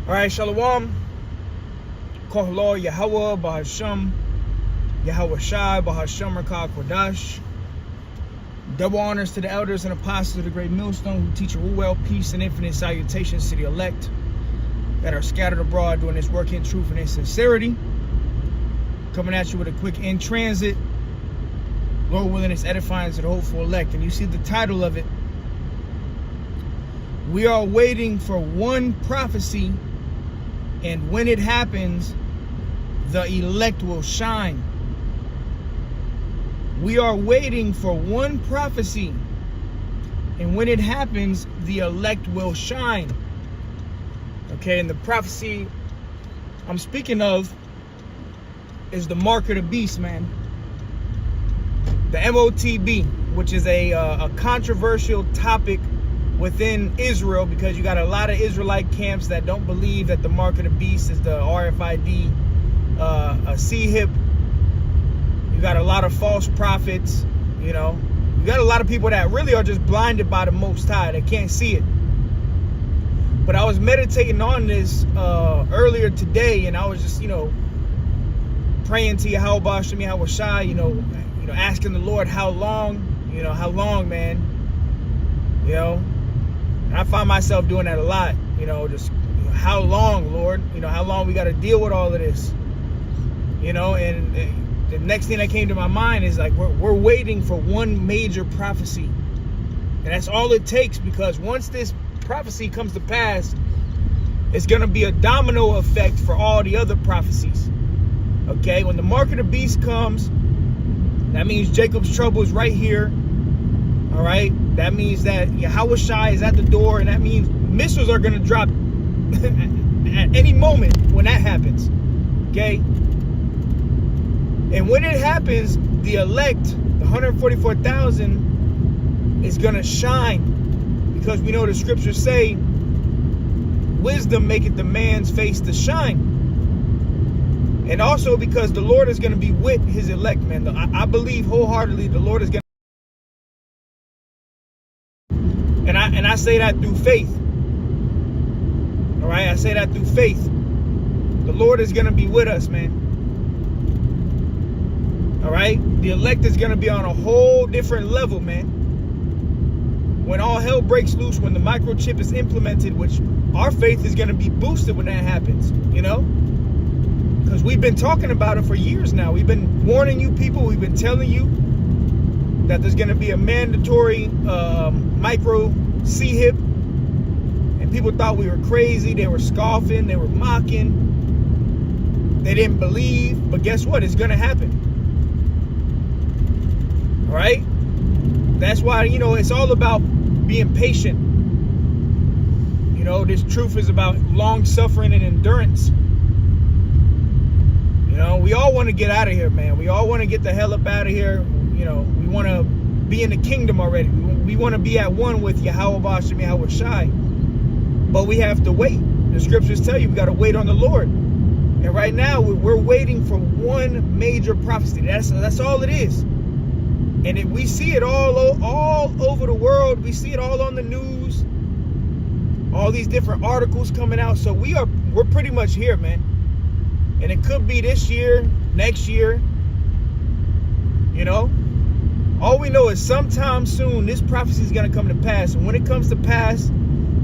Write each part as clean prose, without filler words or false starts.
All right, Shalom. Kohlor Yahweh Bahasham Yahweh Shai Bahasham Rakah Kodash. Double honors to the elders and apostles of the Great Millstone who teach well, peace, and infinite salutations to the elect that are scattered abroad doing this work in truth and in sincerity. Coming at you with a quick in transit. Lord willing, it's edifying to the hopeful elect. And you see the title of it. We are waiting for one prophecy, and when it happens, the elect will shine. We are waiting for one prophecy, and when it happens, the elect will shine. Okay, and the prophecy I'm speaking of is the mark of the beast, man. The MOTB, which is a controversial topic within Israel, because you got a lot of Israelite camps that don't believe that the mark of the beast is the RFID C-hip. You got a lot of false prophets, you know. You got a lot of people that really are just blinded by the Most High. They can't see it. But I was meditating on this earlier today, and I was just, praying to Yahweh Basham, Yahweh Shai, asking the Lord how long, man, And I find myself doing that a lot, just how long, Lord, how long we got to deal with all of this, and the next thing that came to my mind is like, we're waiting for one major prophecy. And that's all it takes, because once this prophecy comes to pass, it's going to be a domino effect for all the other prophecies. Okay, when the mark of the beast comes, that means Jacob's trouble is right here. All right, that means that Yahweh Shai is at the door, and that means missiles are going to drop at any moment when that happens. Okay, and when it happens, the elect, the 144,000, is going to shine, because we know the scriptures say, wisdom maketh the man's face to shine. And also because the Lord is going to be with his elect, man. I believe wholeheartedly the Lord is going to. And I say that through faith. All right, I say that through faith. The Lord is going to be with us, man. All right, the elect is going to be on a whole different level, man. When all hell breaks loose, when the microchip is implemented, which our faith is going to be boosted when that happens, Because we've been talking about it for years now. We've been warning you people. We've been telling you that there's going to be a mandatory micro C-hip. And people thought we were crazy. They were scoffing. They were mocking. They didn't believe. But guess what? It's going to happen. All right? That's why, it's all about being patient. This truth is about long suffering and endurance. We all want to get out of here, man. We all want to get the hell up out of here. We want to be in the kingdom already. We want to be at one with Yahweh Basham, Yahweh Shai. But we have to wait. The scriptures tell you we got to wait on the Lord. And right now, we're waiting for one major prophecy. That's all it is. And we see it all over the world. We see it all on the news. All these different articles coming out. So we're pretty much here, man. And it could be this year, next year. All we know is sometime soon this prophecy is going to come to pass. And when it comes to pass,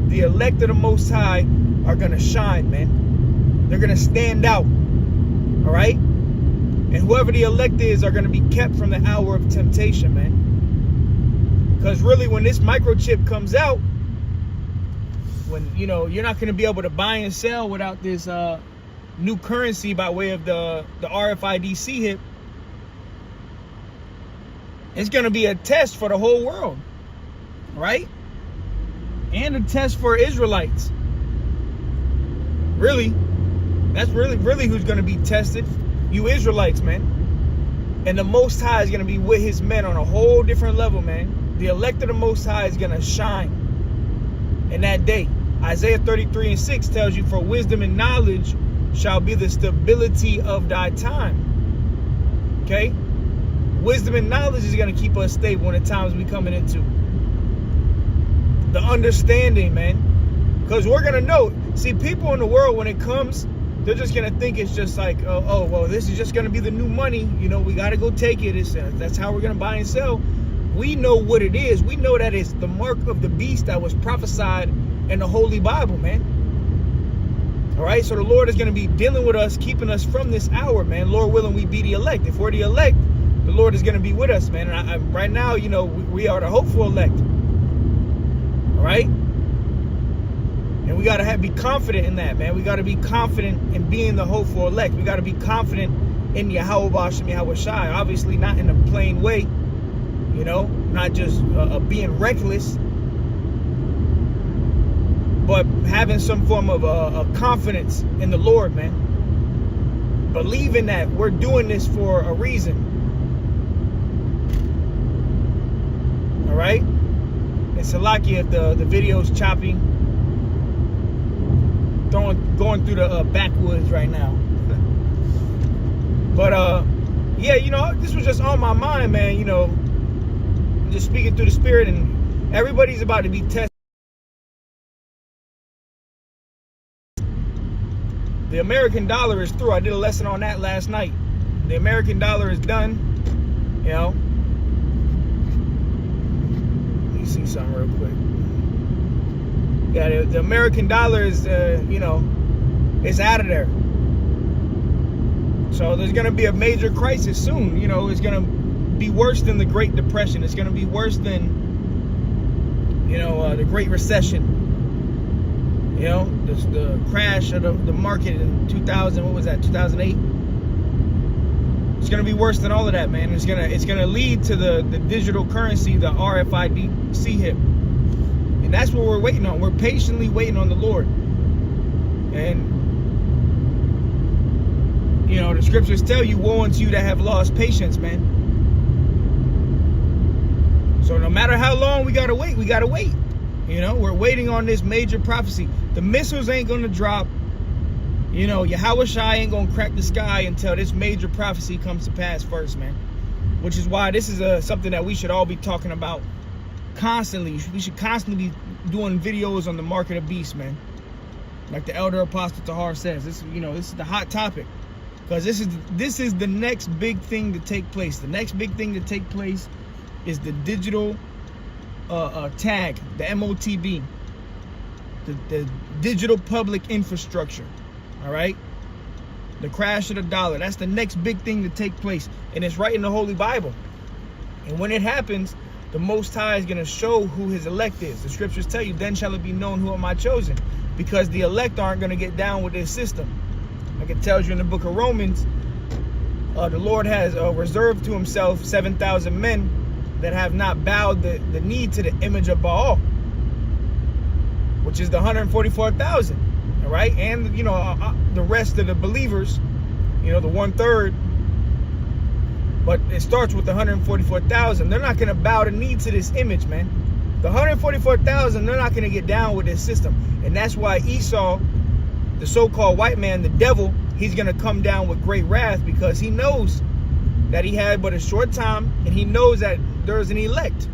the elect of the Most High are going to shine, man. They're going to stand out. All right? And whoever the elect is are going to be kept from the hour of temptation, man. Because really, when this microchip comes out, when, you're not going to be able to buy and sell without this new currency by way of the RFID C-hip, it's going to be a test for the whole world, right? And a test for Israelites. Really, that's really who's going to be tested. You Israelites, man. And the Most High is going to be with his men on a whole different level, man. The elect of the Most High is going to shine in that day. Isaiah 33:6 tells you, for wisdom and knowledge shall be the stability of thy time. Okay? Wisdom and knowledge is going to keep us stable in the times we're coming into. The understanding, man. Because we're going to know. See, people in the world, when it comes, they're just going to think it's just like, oh, well, this is just going to be the new money. You know, we got to go take it. That's how we're going to buy and sell. We know what it is. We know that it's the mark of the beast that was prophesied in the Holy Bible, man. All right, so the Lord is going to be dealing with us, keeping us from this hour, man. Lord willing, we be the elect. If we're the elect, the Lord is going to be with us, man. And right now, you know, we are the hopeful elect. All right? And we got to be confident in that, man. We got to be confident in being the hopeful elect. We got to be confident in Yahweh Bashem Yahweh Shai. Obviously, not in a plain way, you know, not just being reckless, but having some form of a confidence in the Lord, man. Believing that we're doing this for a reason. All right? And Salaki, if the video's choppy, going through the backwoods right now. But, yeah, you know, this was just on my mind, man. You know, just speaking through the Spirit, and everybody's about to be tested. The American dollar is through. I did a lesson on that last night. The American dollar is done. You know. Let me see something real quick. Yeah, the American dollar is, you know, it's out of there. So there's going to be a major crisis soon. You know, it's going to be worse than the Great Depression. It's going to be worse than, you know, the Great Recession. You know, the crash of the market in 2000, what was that, 2008? It's going to be worse than all of that, man. It's going to lead to the digital currency, the RFID chip. And that's what we're waiting on. We're patiently waiting on the Lord. And, you know, the scriptures tell you, woe unto you that have lost patience, man. So no matter how long we got to wait, we got to wait. You know, we're waiting on this major prophecy. The missiles ain't going to drop. You know, Yahweh Shai ain't going to crack the sky until this major prophecy comes to pass first, man. Which is why this is something that we should all be talking about constantly. We should constantly be doing videos on the mark of the beast, man. Like the elder apostle Tahar says, this, you know, this is the hot topic. Because this is the next big thing to take place. The next big thing to take place is the digital tag, the MOTB, the digital public infrastructure. All right, the crash of the dollar. That's the next big thing to take place, and it's right in the Holy Bible. And when it happens, the Most High is going to show who His elect is. The scriptures tell you, then shall it be known who am I chosen, because the elect aren't going to get down with this system. Like it tells you in the book of Romans, the Lord has reserved to Himself 7,000 men that have not bowed the knee to the image of Baal, which is the 144,000, all right? And, you know, the rest of the believers, you know, the 1/3, but it starts with the 144,000. They're not going to bow the knee to this image, man. The 144,000, they're not going to get down with this system. And that's why Esau, the so-called white man, the devil, he's going to come down with great wrath, because he knows that he had but a short time, and he knows that there's an elect.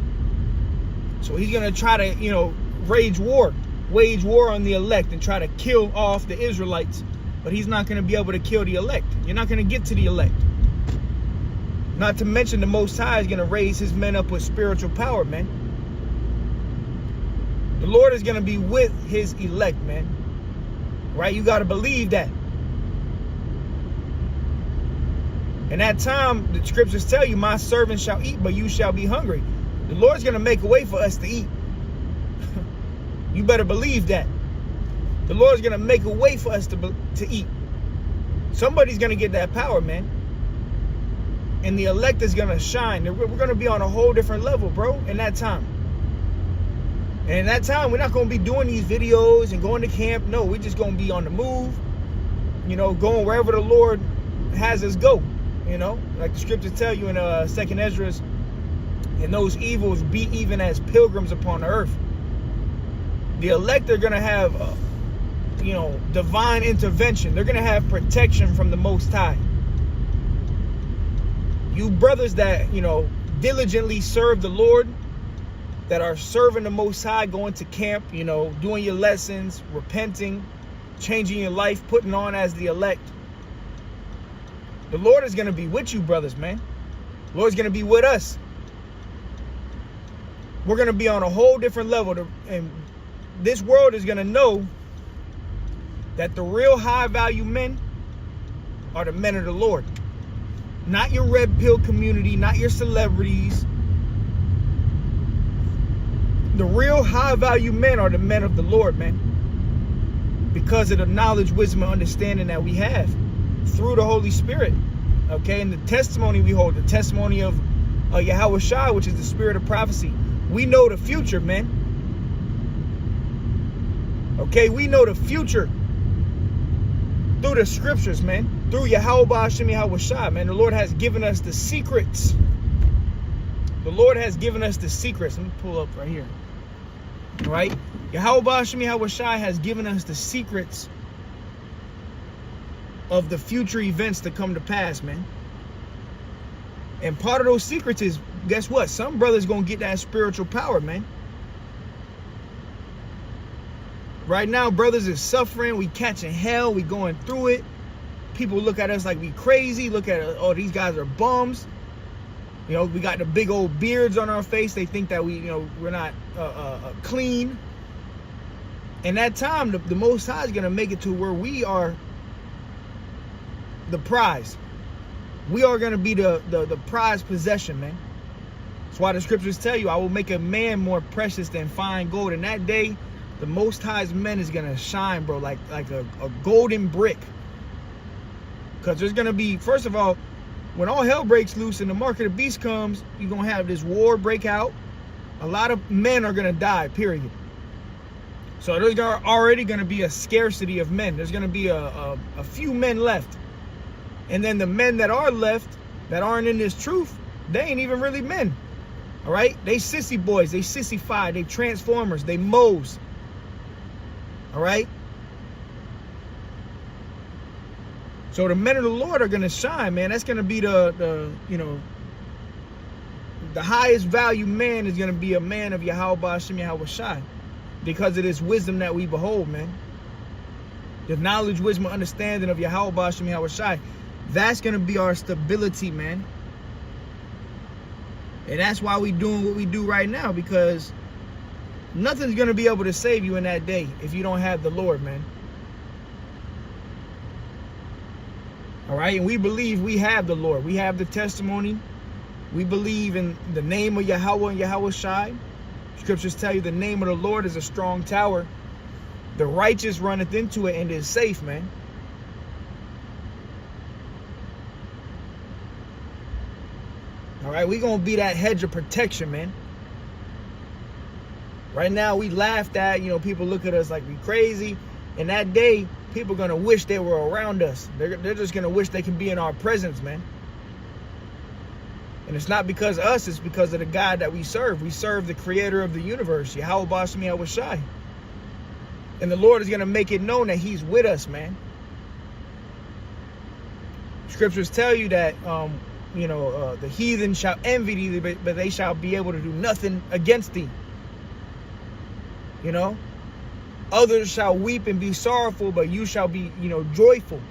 So he's going to try to, you know, wage war on the elect and try to kill off the Israelites. But he's not going to be able to kill the elect. You're not going to get to the elect. Not to mention the Most High is going to raise His men up with spiritual power, man. The Lord is going to be with His elect, man. Right? You got to believe that. And that time, the scriptures tell you, my servant shall eat, but you shall be hungry. The Lord's going to make a way for us to eat. You better believe that. The Lord's going to make a way for us to eat. Somebody's going to get that power, man. And the elect is going to shine. We're going to be on a whole different level, bro, in that time. And in that time, we're not going to be doing these videos and going to camp. No, we're just going to be on the move. You know, going wherever the Lord has us go. You know, like the scriptures tell you in 2nd Ezra, and those evils be even as pilgrims upon the earth. The elect are going to have, you know, divine intervention. They're going to have protection from the Most High. You brothers that, you know, diligently serve the Lord, that are serving the Most High, going to camp, you know, doing your lessons, repenting, changing your life, putting on as the elect. The Lord is going to be with you, brothers, man. The Lord's going to be with us. We're going to be on a whole different level. And this world is going to know that the real high value men are the men of the Lord. Not your red pill community, not your celebrities. The real high value men are the men of the Lord, man. Because of the knowledge, wisdom, and understanding that we have through the Holy Spirit. Okay, and the testimony we hold, the testimony of Yahweh Shai, which is the spirit of prophecy. We know the future, man. Okay, we know the future through the scriptures, man. Through Yahweh Hashem Yahweh Shai, man. The Lord has given us the secrets. The Lord has given us the secrets. Let me pull up right here. Right? Yahweh Hashem Yahweh Shai has given us the secrets of the future events to come to pass, man. And part of those secrets is, guess what? Some brothers gonna get that spiritual power, man. Right now, brothers is suffering. We catching hell. We going through it. People look at us like we crazy. Look at us, oh, these guys are bums. You know, we got the big old beards on our face. They think that we, you know, we're not clean. And that time, the Most High is gonna make it to where we are the prize. We are going to be the prized possession, man. That's why the scriptures tell you, I will make a man more precious than fine gold. And that day, the Most High's men is going to shine, bro, like a golden brick. Because there's going to be, first of all, when all hell breaks loose and the mark of the beast comes, you're going to have this war break out. A lot of men are going to die, period. So there's already going to be a scarcity of men. There's going to be a few men left. And then the men that are left, that aren't in this truth, they ain't even really men. All right? They sissy boys. They sissified. They transformers. They moes. All right? So the men of the Lord are going to shine, man. That's going to be the highest value man is going to be a man of Yahweh Hashem Yahweh Shai. Because of this wisdom that we behold, man. The knowledge, wisdom, understanding of Yahweh Hashem Yahweh Shai. That's going to be our stability, man. And that's why we doing what we do right now, because nothing's going to be able to save you in that day if you don't have the Lord, man. All right? And we believe we have the Lord. We have the testimony. We believe in the name of Yahweh and Yahweh Shai. Scriptures tell you the name of the Lord is a strong tower. The righteous runneth into it and is safe, man. All right, we're going to be that hedge of protection, man. Right now, we laughed at, you know, people look at us like we crazy. And that day, people are going to wish they were around us. They're just going to wish they can be in our presence, man. And it's not because of us, it's because of the God that we serve. We serve the creator of the universe, Yahweh Hashem Yahweh Shai. And the Lord is going to make it known that he's with us, man. Scriptures tell you that, the heathen shall envy thee, but they shall be able to do nothing against thee. You know? Others shall weep and be sorrowful, but you shall be, joyful.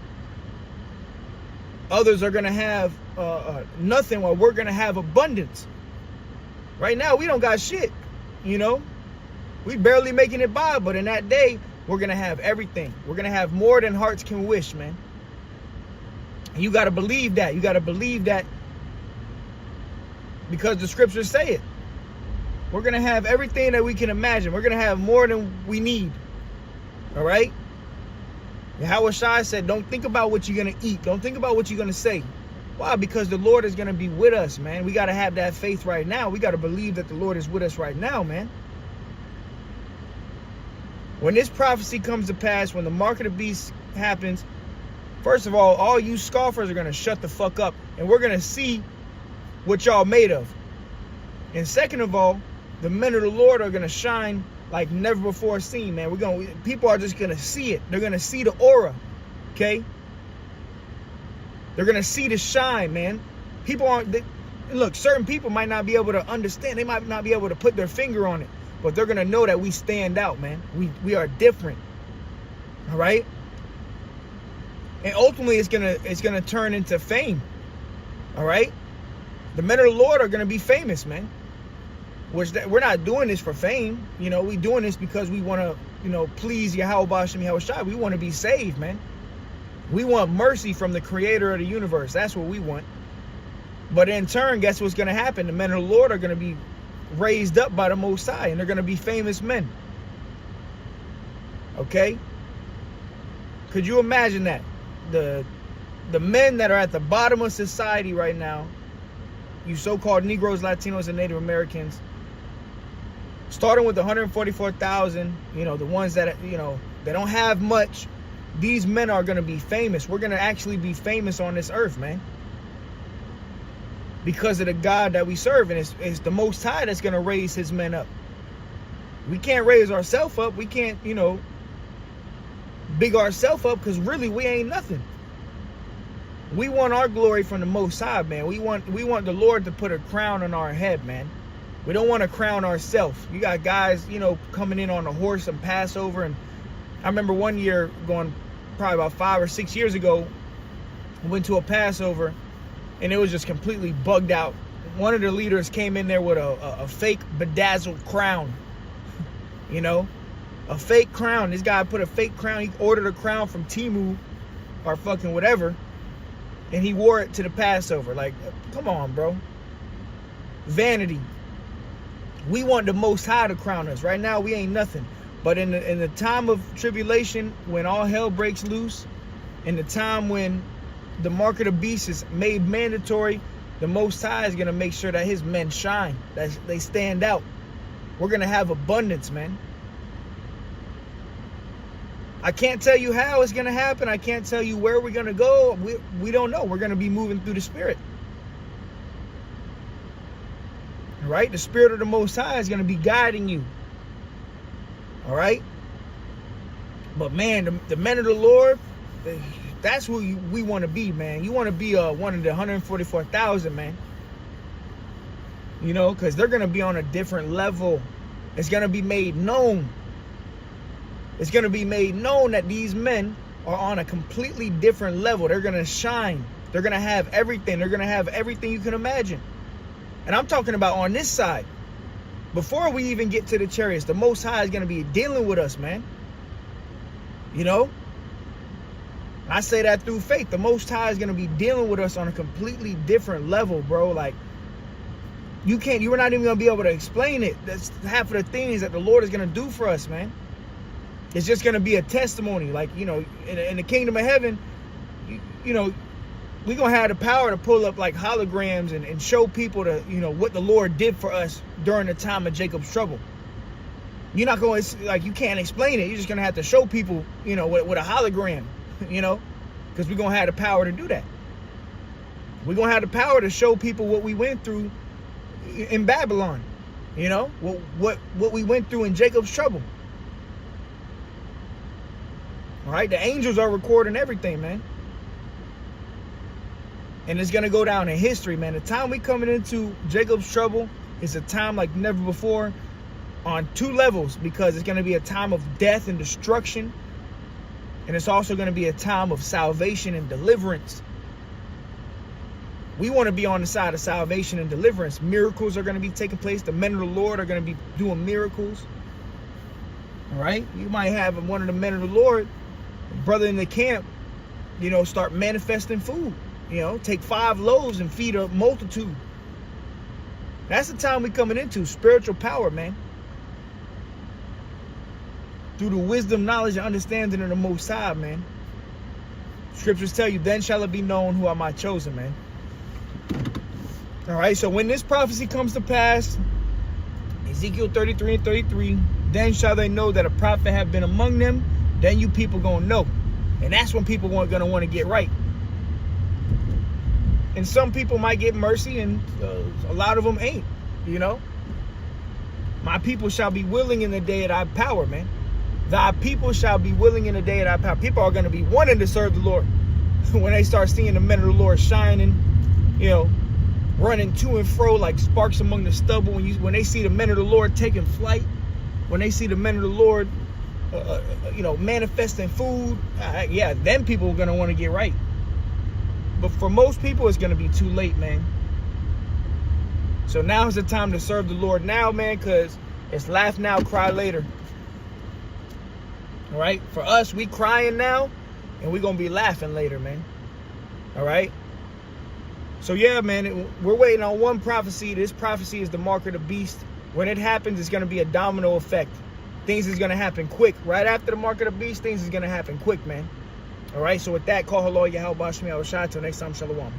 Others are going to have nothing while we're going to have abundance. Right now, we don't got shit, We barely making it by, but in that day, we're going to have everything. We're going to have more than hearts can wish, man. You got to believe that. You got to believe that because the scriptures say it. We're going to have everything that we can imagine. We're going to have more than we need. All right? Yahweh Shai said, don't think about what you're going to eat. Don't think about what you're going to say. Why? Because the Lord is going to be with us, man. We got to have that faith right now. We got to believe that the Lord is with us right now, man. When this prophecy comes to pass, when the mark of the beast happens, first of all you scoffers are going to shut the fuck up. And we're going to see what y'all made of. And second of all, the men of the Lord are going to shine like never before seen, man. People are just going to see it. They're going to see the aura, okay? They're going to see the shine, man. People aren't, look, certain people might not be able to understand. They might not be able to put their finger on it, but they're going to know that we stand out, man. We are different. All right? And ultimately it's going to turn into fame. All right? The men of the Lord are going to be famous, man. We're not doing this for fame. You know, we doing this because we want to, you know, please Yahweh Bashem Yahweh Shai. We want to be saved, man. We want mercy from the creator of the universe. That's what we want. But in turn, guess what's going to happen? The men of the Lord are going to be raised up by the Most High, and they're going to be famous men. Okay? Could you imagine that? The men that are at the bottom of society right now, you so-called Negroes, Latinos, and Native Americans, starting with the 144,000, you know, the ones that, you know, they don't have much, these men are going to be famous. We're going to actually be famous on this earth, man. Because of the God that we serve. And it's the Most High that's going to raise his men up. We can't raise ourselves up. We can't, you know, big ourselves up, because really we ain't nothing. We want our glory from the Most High, man. We want the Lord to put a crown on our head, man. We don't want to crown ourselves. You got guys, you know, coming in on a horse and Passover. And I remember one year going probably about 5 or 6 years ago, I went to a Passover and it was just completely bugged out. One of the leaders came in there with a fake bedazzled crown, you know, a fake crown. This guy put a fake crown. He ordered a crown from Temu or fucking whatever, and he wore it to the Passover. Like, come on, bro. Vanity. We want the Most High to crown us. Right now, we ain't nothing. But in the time of tribulation, when all hell breaks loose, in the time when the mark of the beast is made mandatory, the Most High is going to make sure that his men shine, that they stand out. We're going to have abundance, man. I can't tell you how it's going to happen. I can't tell you where we're going to go. We don't know. We're going to be moving through the Spirit. Right? The Spirit of the Most High is going to be guiding you. All right? But man, the men of the Lord, that's who we want to be, man. You want to be one of the 144,000, man. You know, because they're going to be on a different level. It's going to be made known. It's going to be made known that these men are on a completely different level. They're going to shine. They're going to have everything. They're going to have everything you can imagine. And I'm talking about on this side. Before we even get to the chariots, the Most High is going to be dealing with us, man. You know? I say that through faith. The Most High is going to be dealing with us on a completely different level, bro. Like, you're not even going to be able to explain it. That's half of the things that the Lord is going to do for us, man. It's just going to be a testimony. Like, you know, in the kingdom of heaven, you know, we're going to have the power to pull up like holograms and show people you know, what the Lord did for us during the time of Jacob's trouble. You're not going to, like, you can't explain it. You're just going to have to show people, you know, with a hologram, you know, because we're going to have the power to do that. We're going to have the power to show people what we went through in Babylon, you know, what we went through in Jacob's trouble. All right, the angels are recording everything, man. And it's going to go down in history, man. The time we coming into Jacob's trouble is a time like never before on 2 levels, because it's going to be a time of death and destruction. And it's also going to be a time of salvation and deliverance. We want to be on the side of salvation and deliverance. Miracles are going to be taking place. The men of the Lord are going to be doing miracles. All right? You might have one of the men of the Lord, brother in the camp, you know, start manifesting food. You know, take 5 loaves and feed a multitude. That's the time we're coming into. Spiritual power, man. Through the wisdom, knowledge, and understanding of the Most High, man. Scriptures tell you, then shall it be known who are my chosen, man. All right, so when this prophecy comes to pass, Ezekiel 33 and 33, then shall they know that a prophet have been among them. Then you people gonna know. And that's when people are gonna want to get right. And some people might get mercy, and a lot of them ain't, you know. My people shall be willing in the day of thy power, man. Thy people shall be willing in the day of thy power. People are going to be wanting to serve the Lord when they start seeing the men of the Lord shining, you know, running to and fro like sparks among the stubble. When they see the men of the Lord taking flight, when they see the men of the Lord, manifesting food, yeah, then people are gonna want to get right. But for most people, it's gonna be too late, man. So now is the time to serve the Lord now, man, because it's laugh now, cry later. All right? For us, we crying now, and we're going to be laughing later, man. All right? So, yeah, man, we're waiting on one prophecy. This prophecy is the mark of the beast. When it happens, it's going to be a domino effect. Things is going to happen quick. Right after the mark of the beast, things is going to happen quick, man. All right? So with that, call hello, Yahweh Bashmi Al Shai. Till next time, Shalom.